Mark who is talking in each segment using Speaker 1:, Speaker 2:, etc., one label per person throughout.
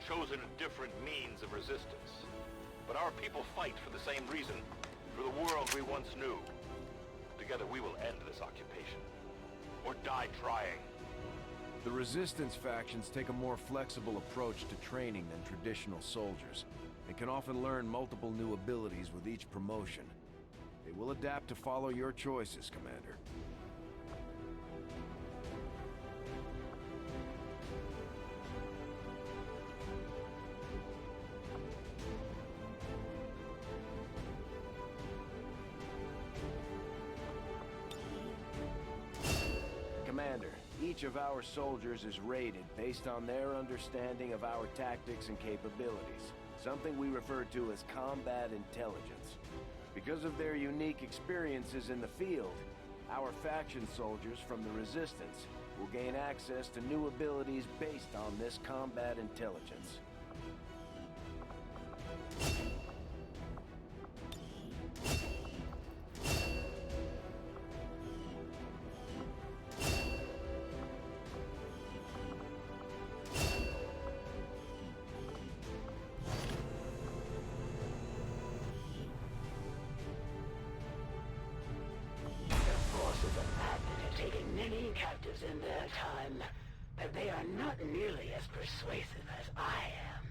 Speaker 1: chosen a different means of resistance. But our people fight for the same reason, for the world we once knew. Together we will end this occupation. Or die trying.
Speaker 2: The Resistance factions take a more flexible approach to training than traditional soldiers, and can often learn multiple new abilities with each promotion. They will adapt to follow your choices, Commander. Commander, each of our soldiers is rated based on their understanding of our tactics and capabilities, something we refer to as combat intelligence. Because of their unique experiences in the field, our faction soldiers from the Resistance will gain access to new abilities based on this combat intelligence.
Speaker 3: Many captives in their time, but they are not nearly as persuasive as I am.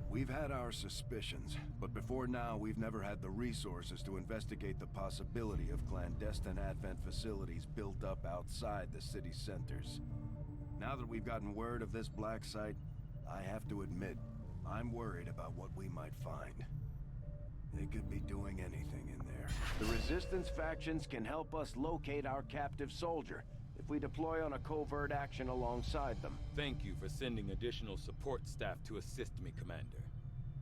Speaker 2: We've had our suspicions, but before now we've never had the resources to investigate the possibility of clandestine Advent facilities built up outside the city centers. Now that we've gotten word of this black site, I have to admit, I'm worried about what we might find. They could be doing anything in there. The Resistance factions can help us locate our captive soldier if we deploy on a covert action alongside them.
Speaker 4: Thank you for sending additional support staff to assist me, Commander.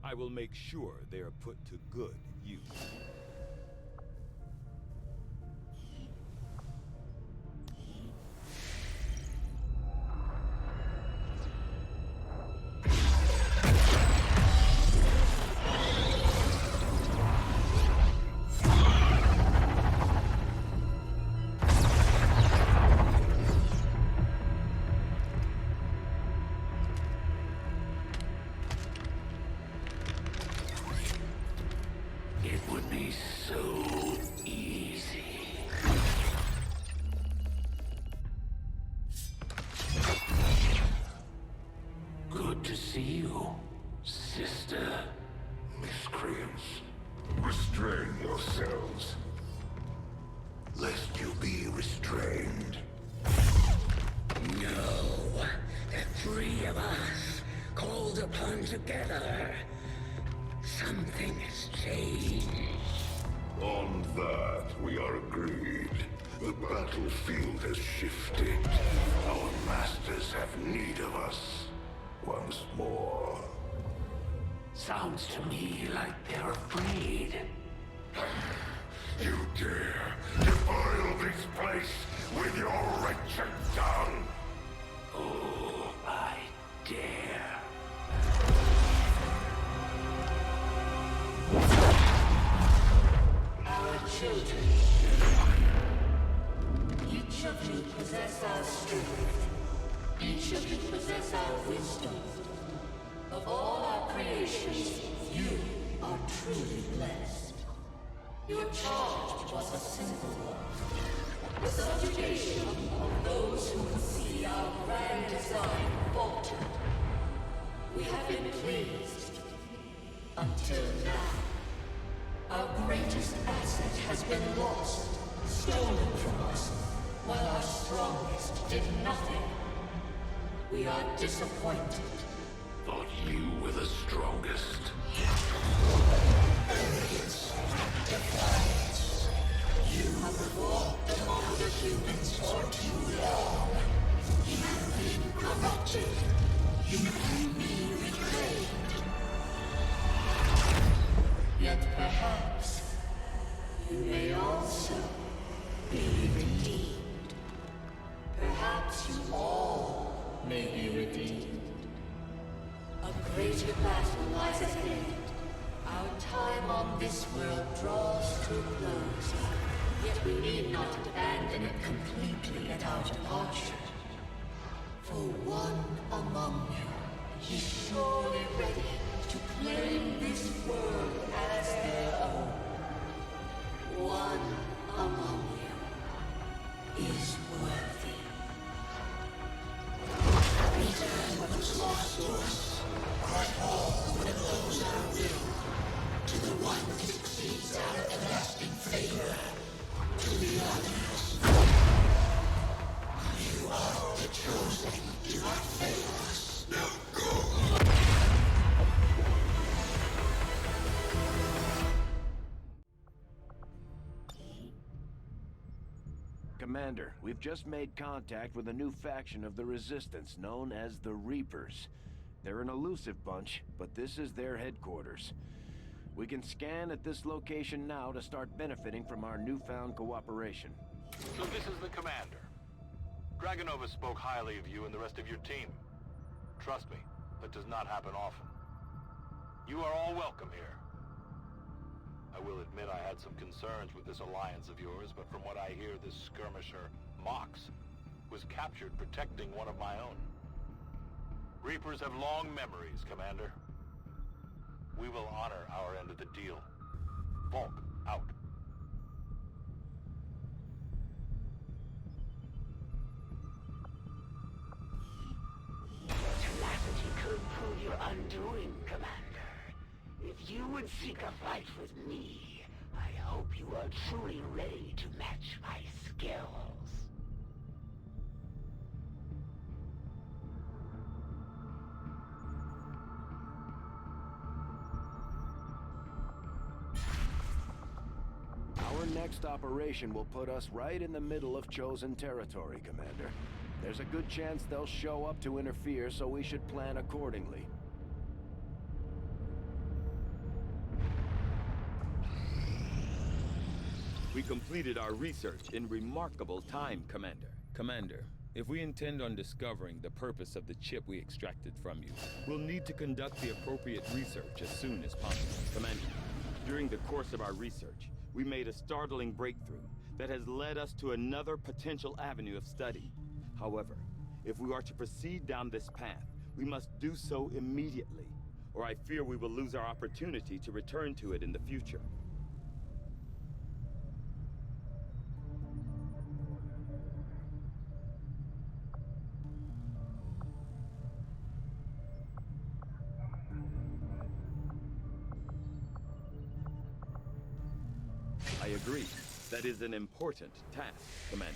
Speaker 4: I will make sure they are put to good use.
Speaker 3: It would be so easy. Good to see you, sister.
Speaker 5: Miscreants, restrain yourselves, lest you be restrained.
Speaker 3: No, the three of us, called upon together. Something has changed.
Speaker 5: On that, we are agreed. The battlefield has shifted. Our masters have need of us once more.
Speaker 3: Sounds to me like they're afraid.
Speaker 5: You dare defile this place with your wretched tongue?
Speaker 3: Oh, I dare. Our children. Each of you possess our strength. Each of you possess our wisdom. Of all our creations, you are truly blessed. Your charge was a simple one. The subjugation of those who would see our grand design falter. We have been pleased. Until now. Our greatest asset has been lost, stolen from us, while our strongest did nothing. We are disappointed.
Speaker 5: Thought you were the strongest.
Speaker 3: Arrogance, defiance. You have fought among the humans for too long. You have been corrupted. You can be reclaimed. Yet perhaps you may also be redeemed. Perhaps you all may be redeemed. A greater battle lies ahead. Our time on this world draws to a close, yet we need not abandon it completely at our departure. For one among you is surely ready to claim this world as their own. One among you is worthy. Return what was lost to us, but all that goes our will, to the one that succeeds our everlasting favor, to the others. You are the chosen. Do not fail us. Now go.
Speaker 2: Commander, we've just made contact with a new faction of the Resistance known as the Reapers. They're an elusive bunch, but this is their headquarters. We can scan at this location now to start benefiting from our newfound cooperation.
Speaker 1: So this is the commander. Dragonova spoke highly of you and the rest of your team. Trust me, that does not happen often. You are all welcome here. I will admit I had some concerns with this alliance of yours, but from what I hear, this skirmisher, Mox, was captured protecting one of my own. Reapers have long memories, Commander. We will honor our end of the deal. Volk, out.
Speaker 3: Tenacity could prove your undoing, Commander. If you would seek a fight with me, I hope you are truly ready to match my skills.
Speaker 2: Our next operation will put us right in the middle of chosen territory, Commander. There's a good chance they'll show up to interfere, so we should plan accordingly.
Speaker 4: We completed our research in remarkable time, Commander. Commander, if we intend on discovering the purpose of the chip we extracted from you, we'll need to conduct the appropriate research as soon as possible. Commander, during the course of our research, we made a startling breakthrough that has led us to another potential avenue of study. However, if we are to proceed down this path, we must do so immediately, or I fear we will lose our opportunity to return to it in the future. I agree. That is an important task, Commander.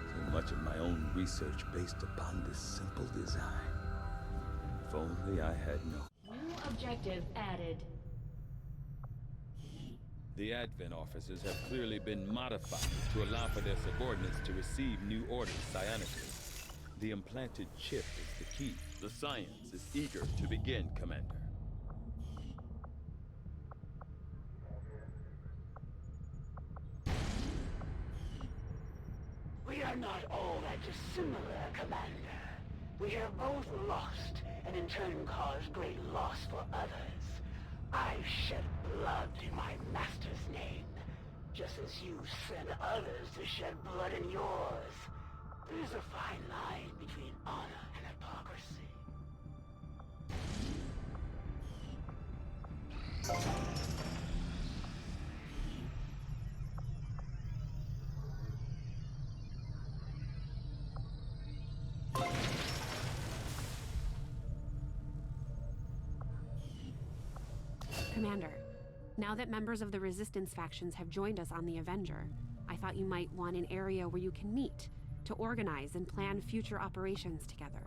Speaker 4: So much of my own research based upon this simple design. If only I had known.
Speaker 3: New objective added.
Speaker 4: The Advent officers have clearly been modified to allow for their subordinates to receive new orders psionically. The implanted chip is the key. The science is eager to begin, Commander.
Speaker 3: We are not all that dissimilar, Commander. We have both lost, and in turn caused great loss for others. I've shed blood in my master's name, just as you sent others to shed blood in yours. There's a fine line between honor and hypocrisy.
Speaker 6: Commander, now that members of the Resistance factions have joined us on the Avenger, I thought you might want an area where you can meet to organize and plan future operations together.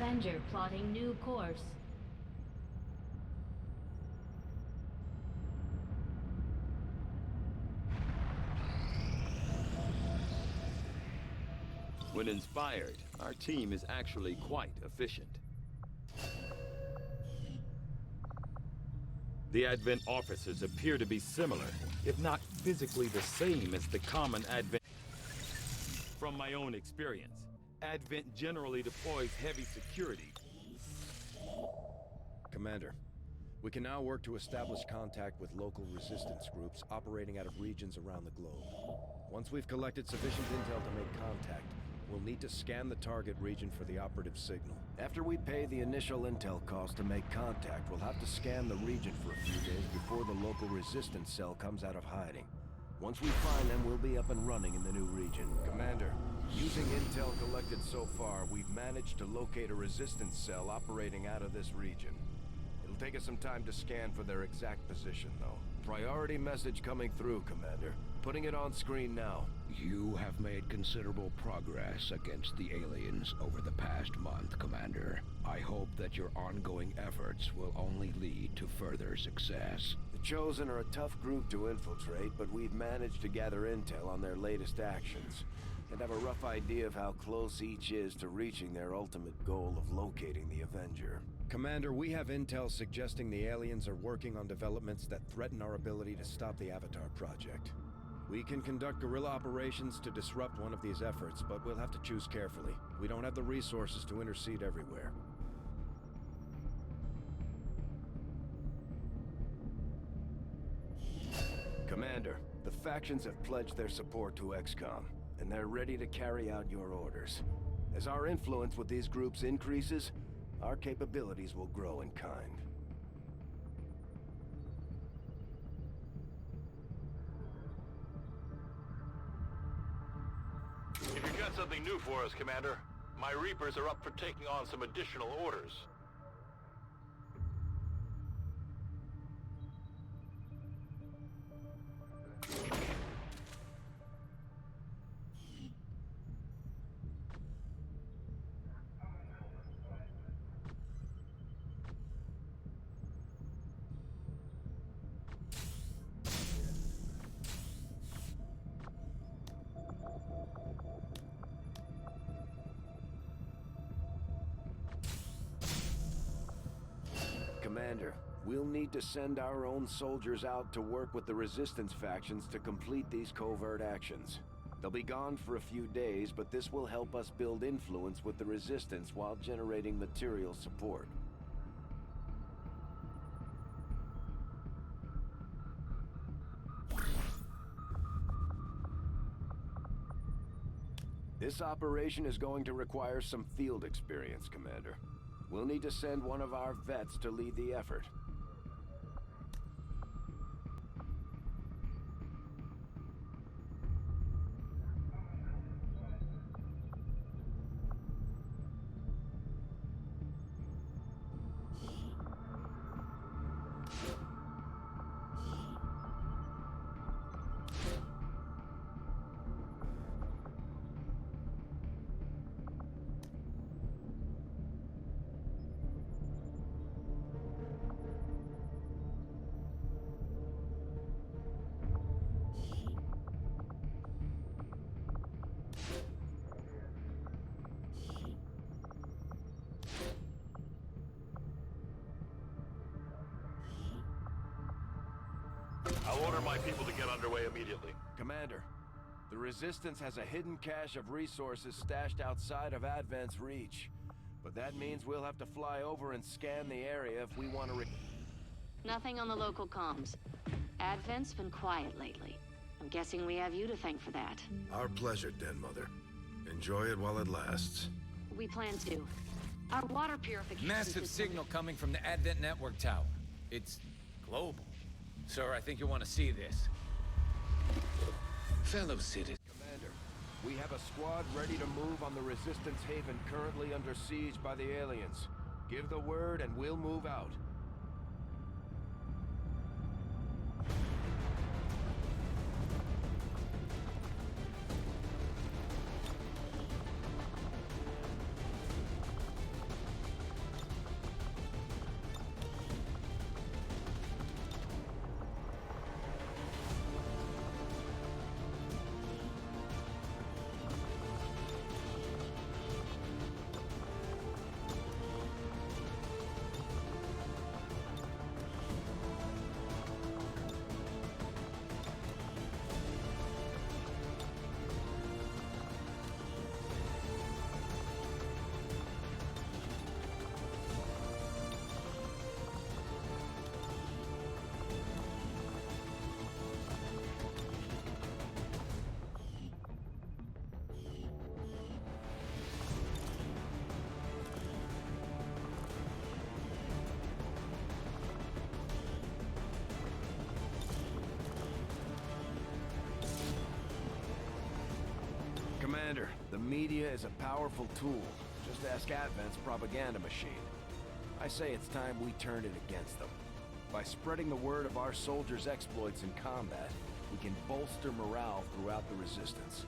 Speaker 7: Avenger plotting new course.
Speaker 4: When inspired, our team is actually quite efficient. The Advent officers appear to be similar, if not physically the same as the common Advent. From my own experience, Advent generally deploys heavy security.
Speaker 2: Commander, we can now work to establish contact with local resistance groups operating out of regions around the globe. Once we've collected sufficient intel to make contact, we'll need to scan the target region for the operative signal. After we pay the initial intel cost to make contact, we'll have to scan the region for a few days before the local resistance cell comes out of hiding. Once we find them, we'll be up and running in the new region. Commander, using intel collected so far, we've managed to locate a resistance cell operating out of this region. It'll take us some time to scan for their exact position, though. Priority message coming through, Commander. Putting it on screen now.
Speaker 8: You have made considerable progress against the aliens over the past month, Commander. I hope that your ongoing efforts will only lead to further success.
Speaker 2: The Chosen are a tough group to infiltrate, but we've managed to gather intel on their latest actions, and have a rough idea of how close each is to reaching their ultimate goal of locating the Avenger. Commander, we have intel suggesting the aliens are working on developments that threaten our ability to stop the Avatar project. We can conduct guerrilla operations to disrupt one of these efforts, but we'll have to choose carefully. We don't have the resources to intercede everywhere. Commander, the factions have pledged their support to XCOM, and they're ready to carry out your orders. As our influence with these groups increases, our capabilities will grow in kind.
Speaker 1: If you've got something new for us, Commander, my Reapers are up for taking on some additional orders.
Speaker 2: Commander, we'll need to send our own soldiers out to work with the Resistance factions to complete these covert actions. They'll be gone for a few days, but this will help us build influence with the Resistance while generating material support. This operation is going to require some field experience, Commander. We'll need to send one of our vets to lead the effort.
Speaker 1: I'll order my people to get underway immediately.
Speaker 2: Commander, the Resistance has a hidden cache of resources stashed outside of Advent's reach. But that means we'll have to fly over and scan the area if we want to
Speaker 7: Nothing on the local comms. Advent's been quiet lately. I'm guessing we have you to thank for that.
Speaker 5: Our pleasure, Den Mother. Enjoy it while it lasts.
Speaker 7: We plan to. Our water purification
Speaker 9: Massive
Speaker 7: system-
Speaker 9: signal coming from the Advent network tower. It's global. Sir, I think you want to see this. Fellow citizens.
Speaker 2: Commander, we have a squad ready to move on the Resistance haven currently under siege by the aliens. Give the word and we'll move out. Commander, the media is a powerful tool. Just ask Advent's propaganda machine. I say it's time we turned it against them. By spreading the word of our soldiers' exploits in combat, we can bolster morale throughout the Resistance.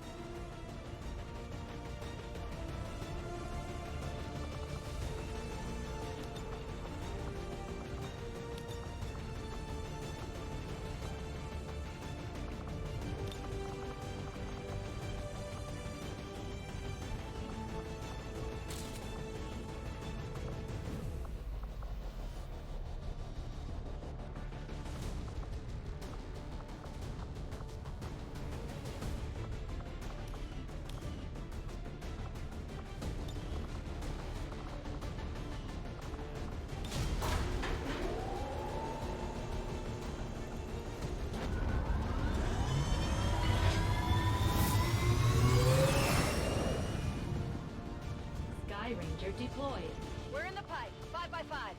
Speaker 10: Sky Ranger deployed.
Speaker 11: We're in the pipe. 5 by 5.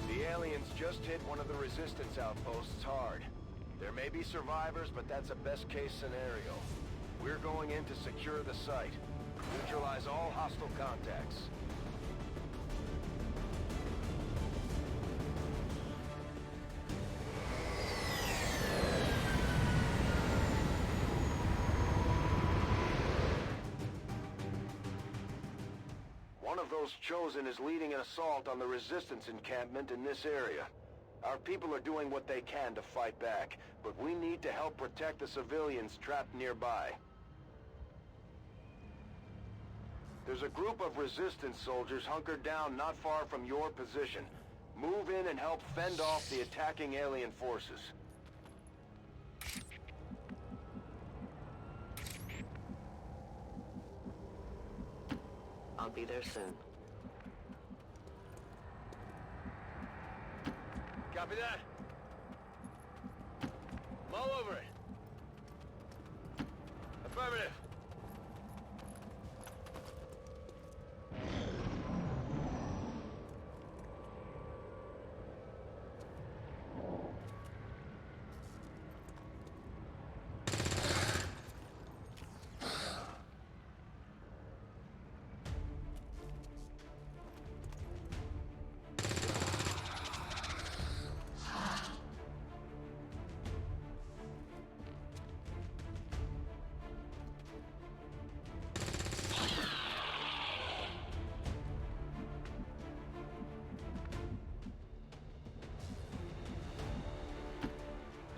Speaker 2: The aliens just hit one of the Resistance outposts hard. There may be survivors, but that's a best-case scenario. We're going in to secure the site. Neutralize all hostile contacts. One of those chosen is leading an assault on the Resistance encampment in this area. Our people are doing what they can to fight back, but we need to help protect the civilians trapped nearby. There's a group of Resistance soldiers hunkered down not far from your position. Move in and help fend off the attacking alien forces.
Speaker 12: I'll be there soon.
Speaker 1: Copy that. I'm all over it. Affirmative.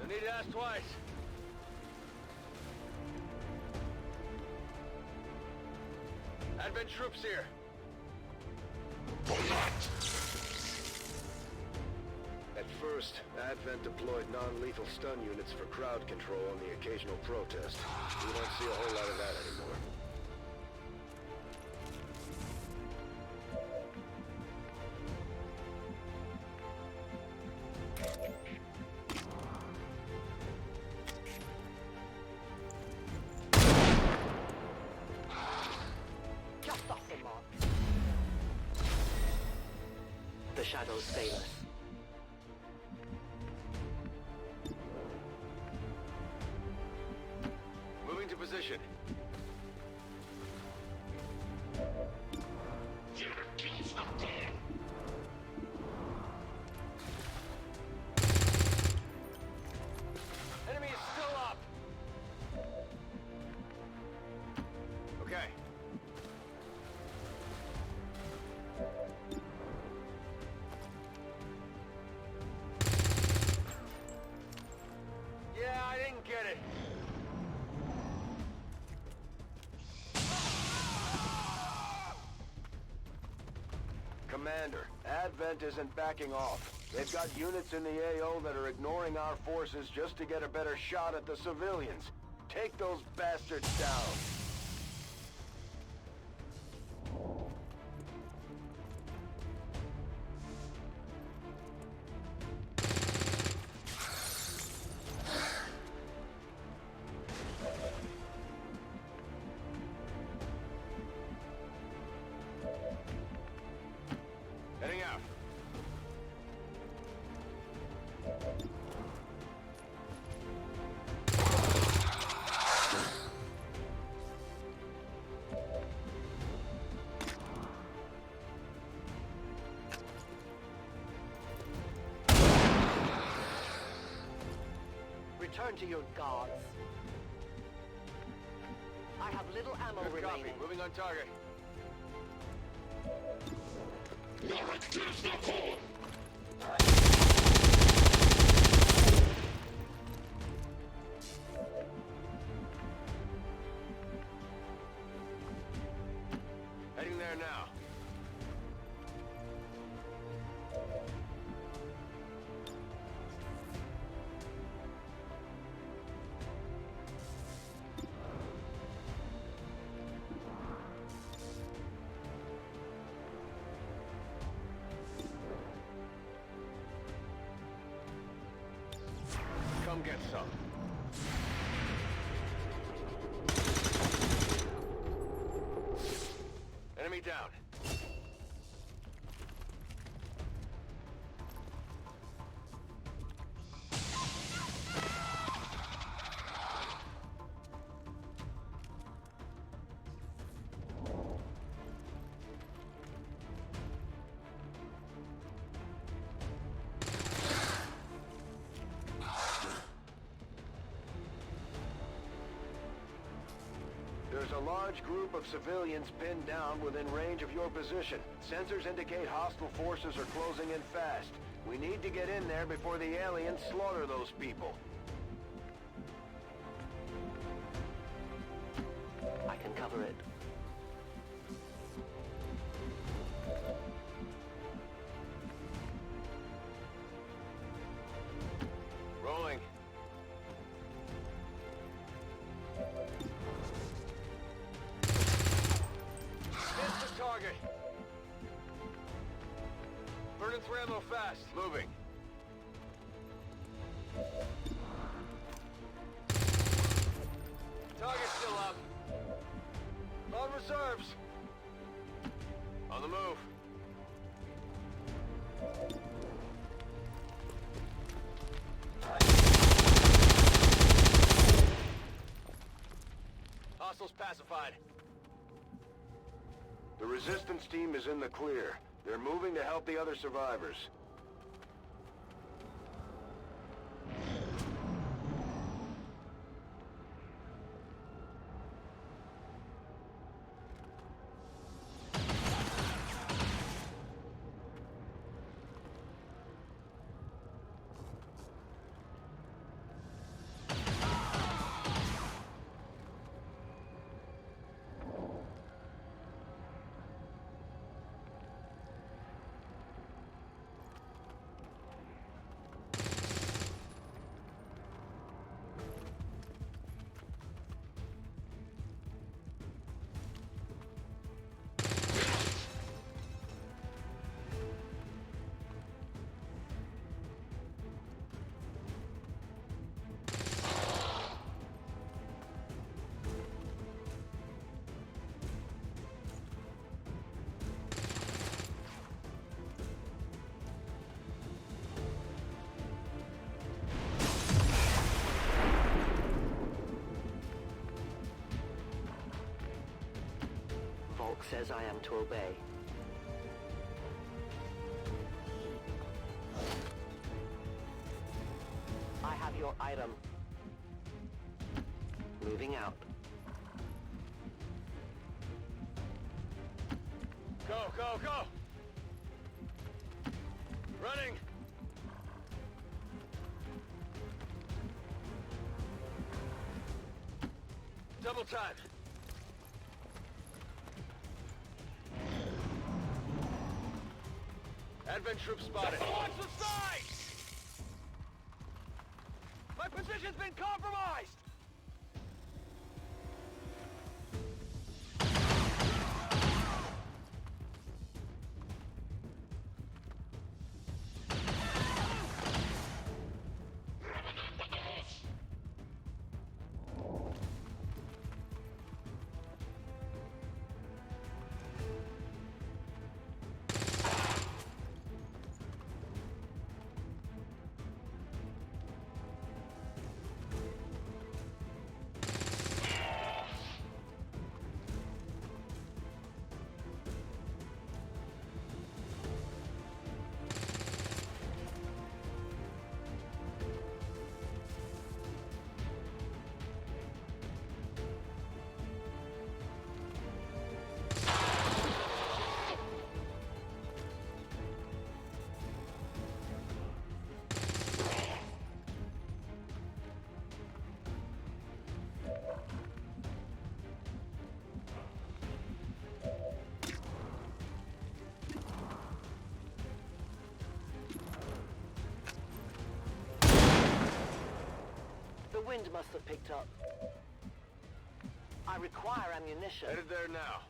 Speaker 1: No need to ask twice. Advent troops here.
Speaker 2: At first, Advent deployed non-lethal stun units for crowd control on the occasional protest. We don't see a whole lot of that anymore.
Speaker 12: Just off the mark. The shadows fail us.
Speaker 1: Moving to position. Enemy is still up. Okay. Yeah, I didn't get it.
Speaker 2: Commander, Advent isn't backing off. They've got units in the AO that are ignoring our forces just to get a better shot at the civilians. Take those bastards down.
Speaker 12: Turn to your gods. I have little ammo
Speaker 1: Good
Speaker 12: remaining.
Speaker 1: copy. Moving on target. Heading there now. Come get some. Enemy down. There's a large group of civilians pinned down within range of your position. Sensors indicate hostile forces are closing in fast. We need to get in there before the aliens slaughter those people.
Speaker 12: I can cover it.
Speaker 1: Rolling. Hit the target. Burning through ammo fast. Moving. Target's still up. On reserves. On the move. Hostiles pacified. The resistance team is in the clear. They're moving to help the other survivors.
Speaker 12: Volk says I am to obey. I have your item. Moving out.
Speaker 1: Go, go, go! Running! Double time! Advent troops spotted. Watch the side! My position's been compromised!
Speaker 12: wind must have picked up. I require ammunition.
Speaker 1: Headed there now.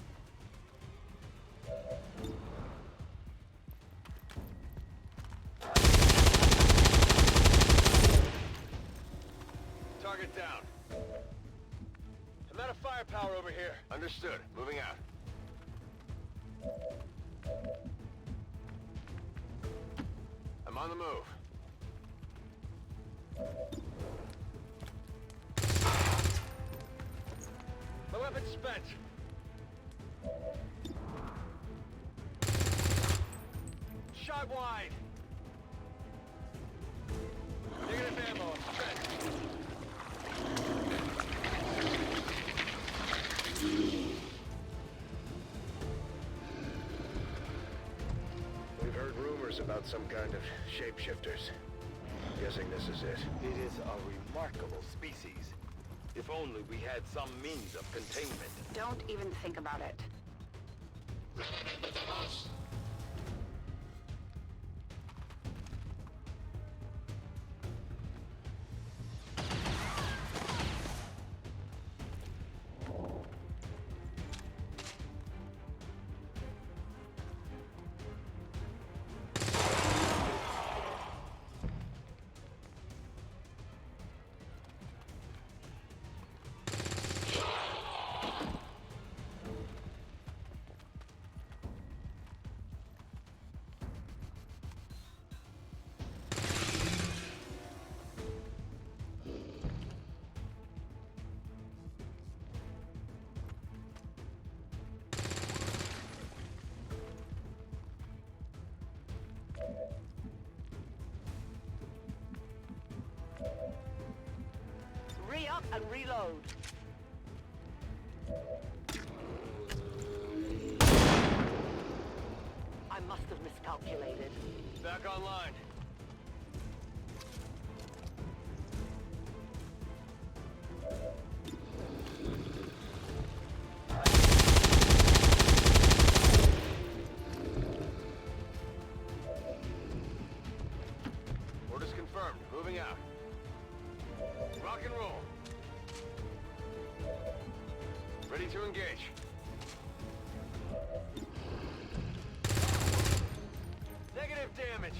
Speaker 1: Target down. I'm out of firepower over here. Understood. Moving out. I'm on the move. My weapon's spent. Shot wide. Negative ammo. I'm spent. We've heard rumors about some kind of shapeshifters. Guessing this is it.
Speaker 4: It is a remarkable species. If only we had some means of containment.
Speaker 6: Don't even think about it.
Speaker 12: Re-up and reload. I must have miscalculated.
Speaker 1: Back online. Orders confirmed. Moving out. Rock and roll. Ready to engage. Negative damage.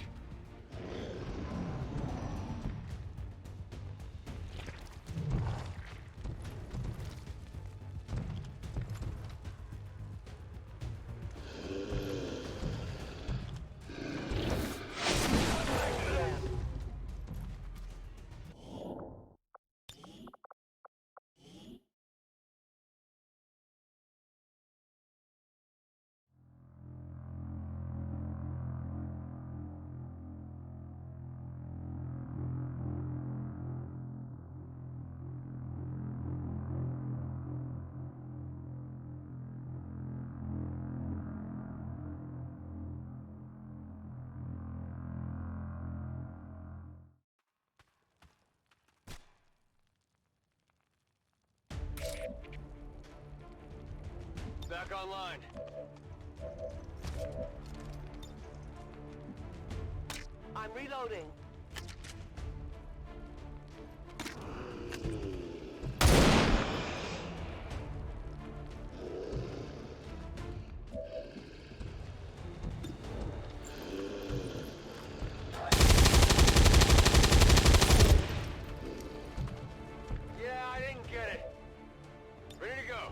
Speaker 1: Back online.
Speaker 12: I'm reloading.
Speaker 1: Yeah, I didn't get it. Ready to go.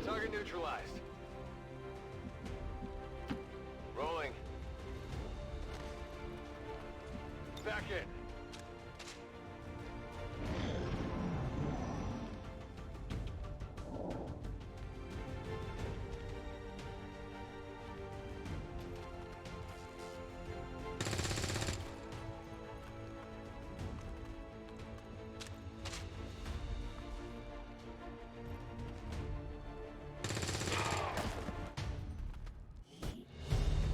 Speaker 1: Target neutralized. Rolling. Back in.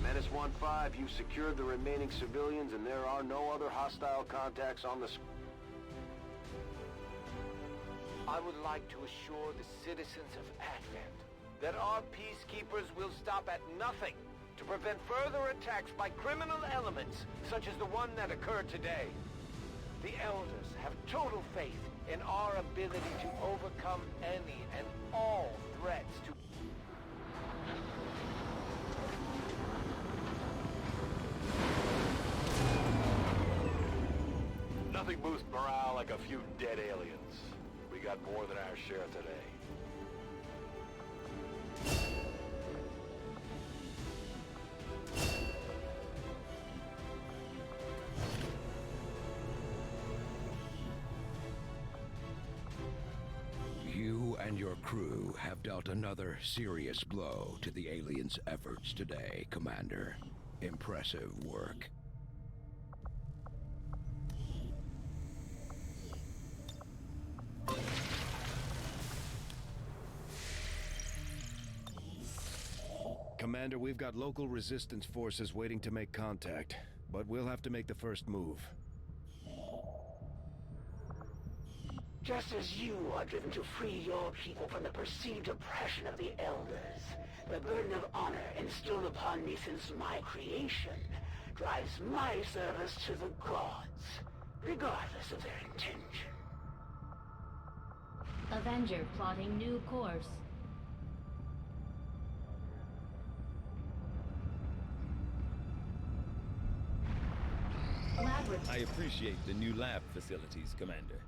Speaker 1: Menace 1-5, you've secured the remaining civilians and there are no other hostile contacts on the
Speaker 9: I would like to assure the citizens of Advent that our peacekeepers will stop at nothing
Speaker 12: to prevent further attacks by criminal elements, such as the one that occurred today. The Elders have total faith in our ability to overcome any and all threats to...
Speaker 1: Nothing boosts morale like a few dead aliens. We got more than our share today.
Speaker 8: You and your crew have dealt another serious blow to the aliens' efforts today, Commander. Impressive work.
Speaker 2: Commander, we've got local resistance forces waiting to make contact, but we'll have to make the first move.
Speaker 3: Just as you are driven to free your people from the perceived oppression of the Elders, the burden of honor instilled upon me since my creation drives my service to the gods, regardless of their intention.
Speaker 10: Avenger plotting new course.
Speaker 4: I appreciate the new lab facilities, Commander.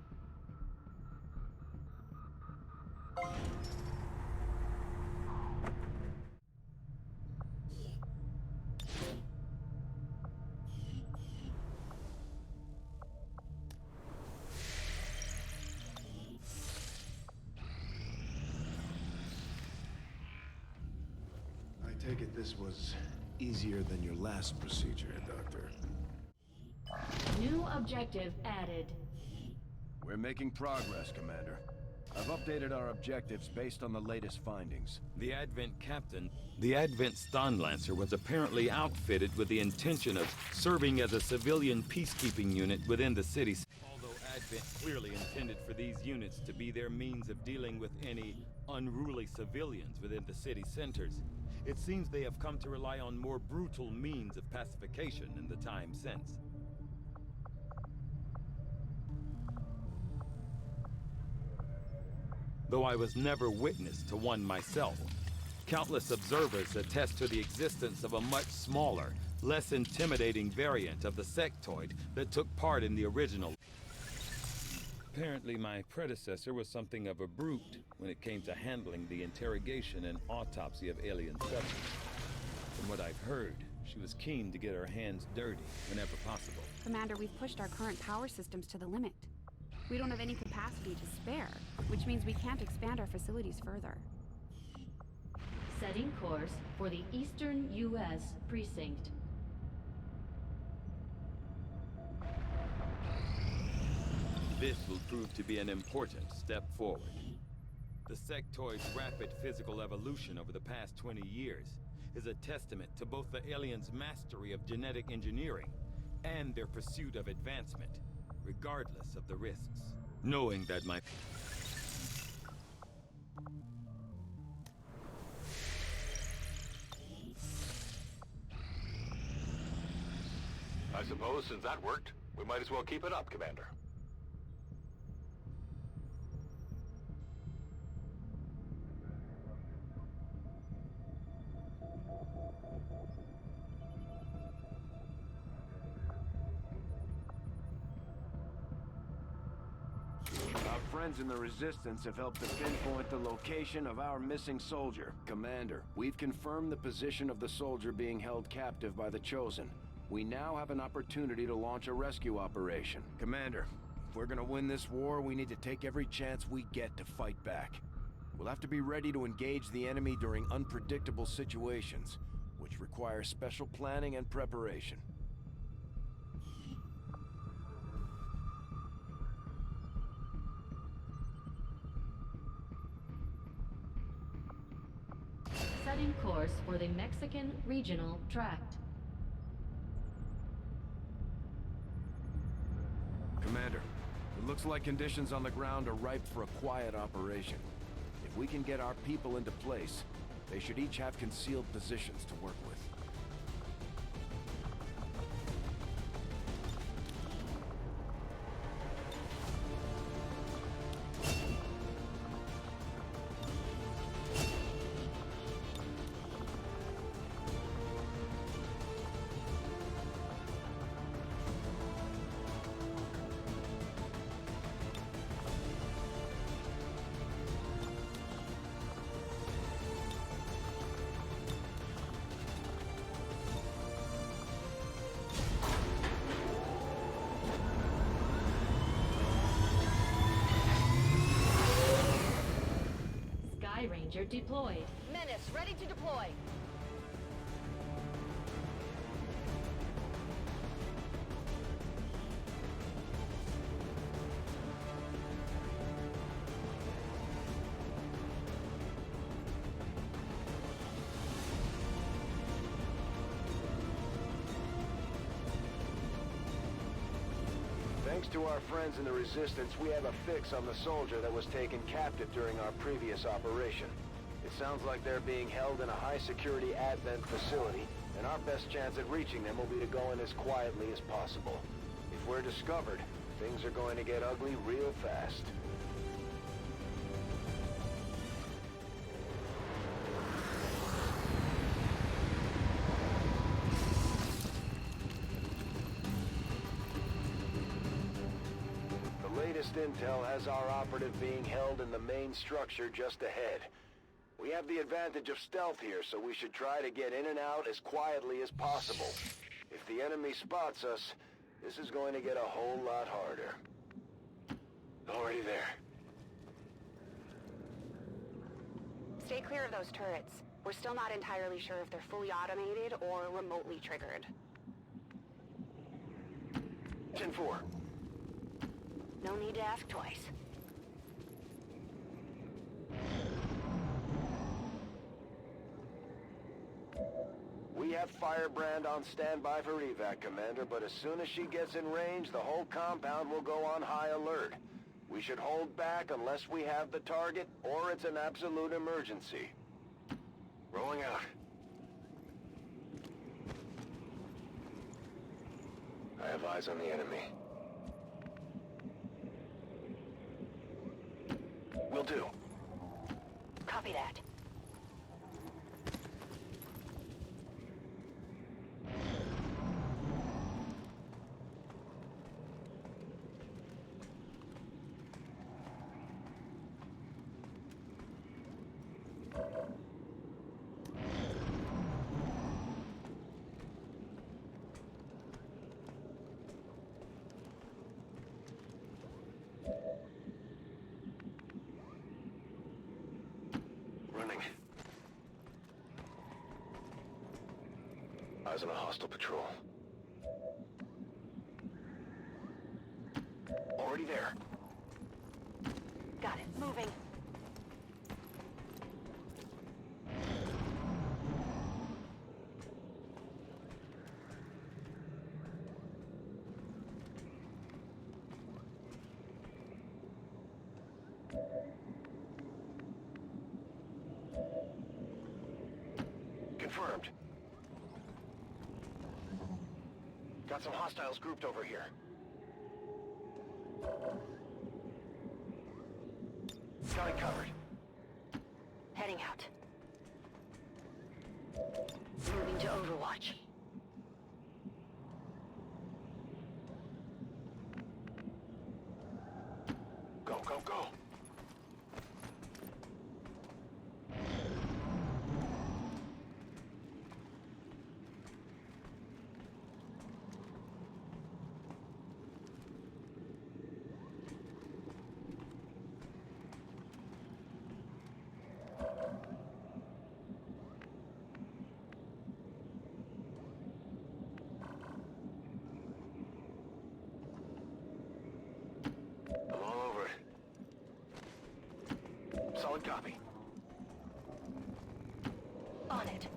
Speaker 2: I take it this was easier than your last procedure, Doctor.
Speaker 10: New objective added.
Speaker 2: We're making progress, Commander. I've updated our objectives based on the latest findings.
Speaker 4: The Advent Stonlancer was apparently outfitted with the intention of serving as a civilian peacekeeping unit within the city. Although Advent clearly intended for these units to be their means of dealing with any unruly civilians within the city centers, it seems they have come to rely on more brutal means of pacification in the time since. Though I was never witness to one myself, countless observers attest to the existence of a much smaller, less intimidating variant of the sectoid that took part in the original. Apparently my predecessor was something of a brute when it came to handling the interrogation and autopsy of alien subjects. From what I've heard, she was keen to get her hands dirty whenever possible.
Speaker 6: Commander, we've pushed our current power systems to the limit. We don't have any capacity to spare, which means we can't expand our facilities further.
Speaker 10: Setting course for the Eastern U.S. precinct.
Speaker 4: This will prove to be an important step forward. The sectoid's rapid physical evolution over the past 20 years is a testament to both the aliens' mastery of genetic engineering and their pursuit of advancement, regardless of the risks. Knowing that my...
Speaker 1: I suppose since that worked, we might as well keep it up, Commander.
Speaker 2: Friends in the Resistance have helped to pinpoint the location of our missing soldier. Commander, we've confirmed the position of the soldier being held captive by the Chosen. We now have an opportunity to launch a rescue operation. Commander, if we're gonna win this war, we need to take every chance we get to fight back. We'll have to be ready to engage the enemy during unpredictable situations, which require special planning and preparation.
Speaker 10: Setting course for the Mexican Regional Tract.
Speaker 2: Commander, it looks like conditions on the ground are ripe for a quiet operation. If we can get our people into place, they should each have concealed positions to work with.
Speaker 10: Soldier deployed.
Speaker 11: Menace, ready to deploy.
Speaker 2: Thanks to our friends in the Resistance, we have a fix on the soldier that was taken captive during our previous operation. It sounds like they're being held in a high-security Advent facility, and our best chance at reaching them will be to go in as quietly as possible. If we're discovered, things are going to get ugly real fast. Latest intel has our operative being held in the main structure just ahead. We have the advantage of stealth here, so we should try to get in and out as quietly as possible. If the enemy spots us, this is going to get a whole lot harder. Already there.
Speaker 6: Stay clear of those turrets. We're still not entirely sure if they're fully automated or remotely triggered.
Speaker 2: 10-4.
Speaker 6: No need to ask twice.
Speaker 2: We have Firebrand on standby for evac, Commander, but as soon as she gets in range, the whole compound will go on high alert. We should hold back unless we have the target, or it's an absolute emergency. Rolling out. I have eyes on the enemy. Will do.
Speaker 6: Copy that.
Speaker 2: Running. Eyes on a hostile patrol. Already there.
Speaker 6: Got it. Moving.
Speaker 2: Confirmed. Got some hostiles grouped over here. Got it covered.
Speaker 6: Heading out. Moving to Overwatch.
Speaker 2: Go, go, go! I'm all over it. Solid copy.
Speaker 6: On it.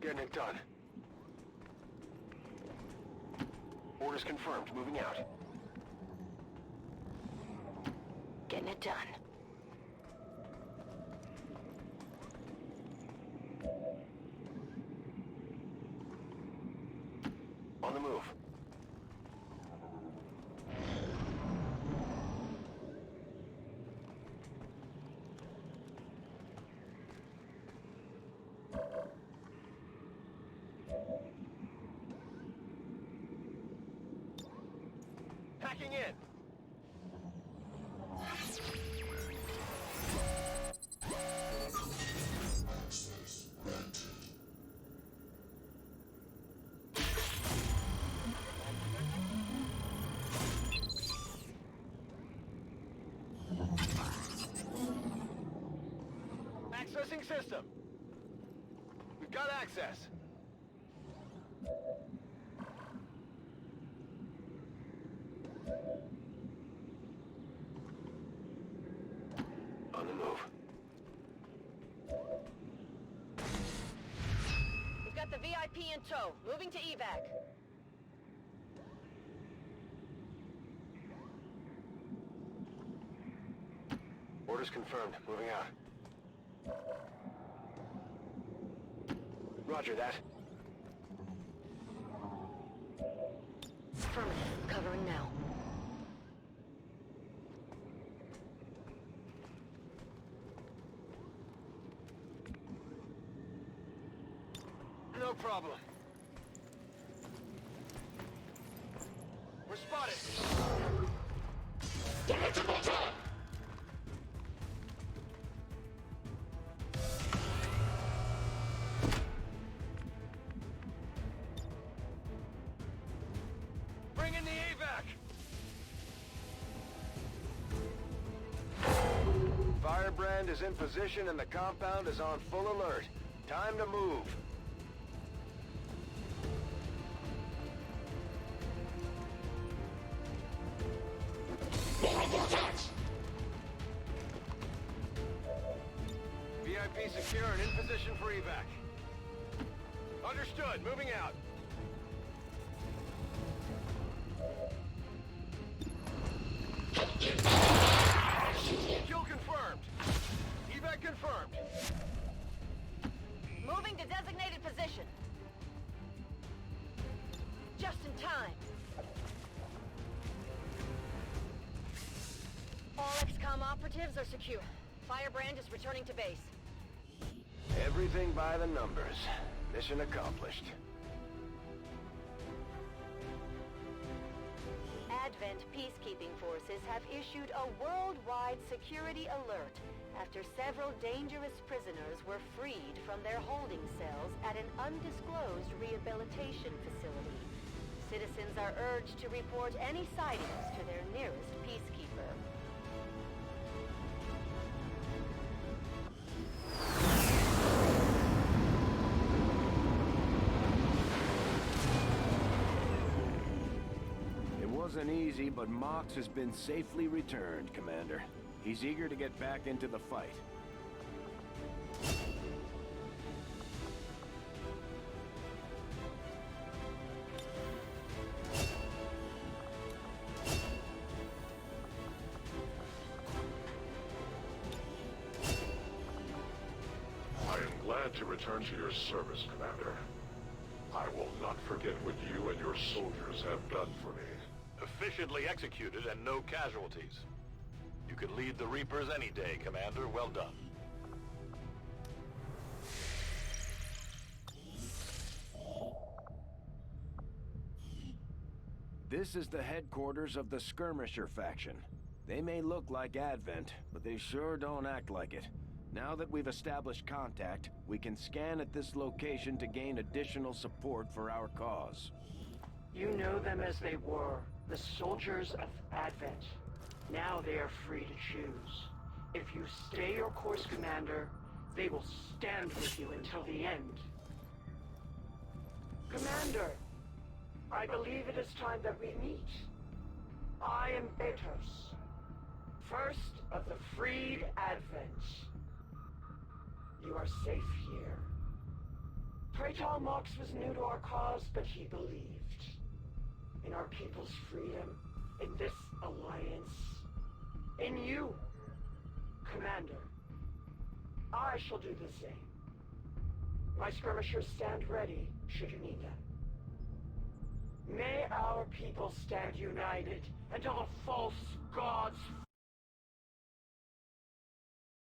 Speaker 2: Getting it done. Orders confirmed. Moving out.
Speaker 6: Getting it done.
Speaker 2: On the move. Hacking in.
Speaker 12: Sensing system. We've got access. On the move.
Speaker 11: We've got the VIP in tow. Moving to evac.
Speaker 12: Orders confirmed. Moving out. Roger that.
Speaker 11: Affirmative. Covering now.
Speaker 12: No problem. We're spotted. Bring in the evac. Firebrand is in position and the compound is on full alert. Time to move. VIP secure and in position for evac. Understood. Moving out. Kill confirmed. Evac confirmed.
Speaker 11: Moving to designated position. Just in time. All XCOM operatives are secure. Firebrand is returning to base.
Speaker 12: Everything by the numbers. Mission accomplished.
Speaker 11: Advent peacekeeping forces have issued a worldwide security alert after several dangerous prisoners were freed from their holding cells at an undisclosed rehabilitation facility. Citizens are urged to report any sightings to their nearest peacekeeper.
Speaker 2: Wasn't easy, but Mox has been safely returned, Commander. He's eager to get back into the fight.
Speaker 5: I am glad to return to your service, Commander. I will not forget what you and your soldiers have done for me.
Speaker 1: Efficiently executed and no casualties. You could lead the Reapers any day, Commander. Well done.
Speaker 2: This is the headquarters of the Skirmisher faction. They may look like Advent, but they sure don't act like it. Now that we've established contact, we can scan at this location to gain additional support for our cause.
Speaker 13: You know them as they were, the soldiers of Advent. Now they are free to choose. If you stay your course, Commander, they will stand with you until the end. Commander, I believe it is time that we meet. I am Atos, first of the freed Advent. You are safe here. Praetor Mox was new to our cause, but he believed in our people's freedom, in this alliance, in you, Commander. I shall do the same. My skirmishers stand ready, should you need them. May our people stand united until the false gods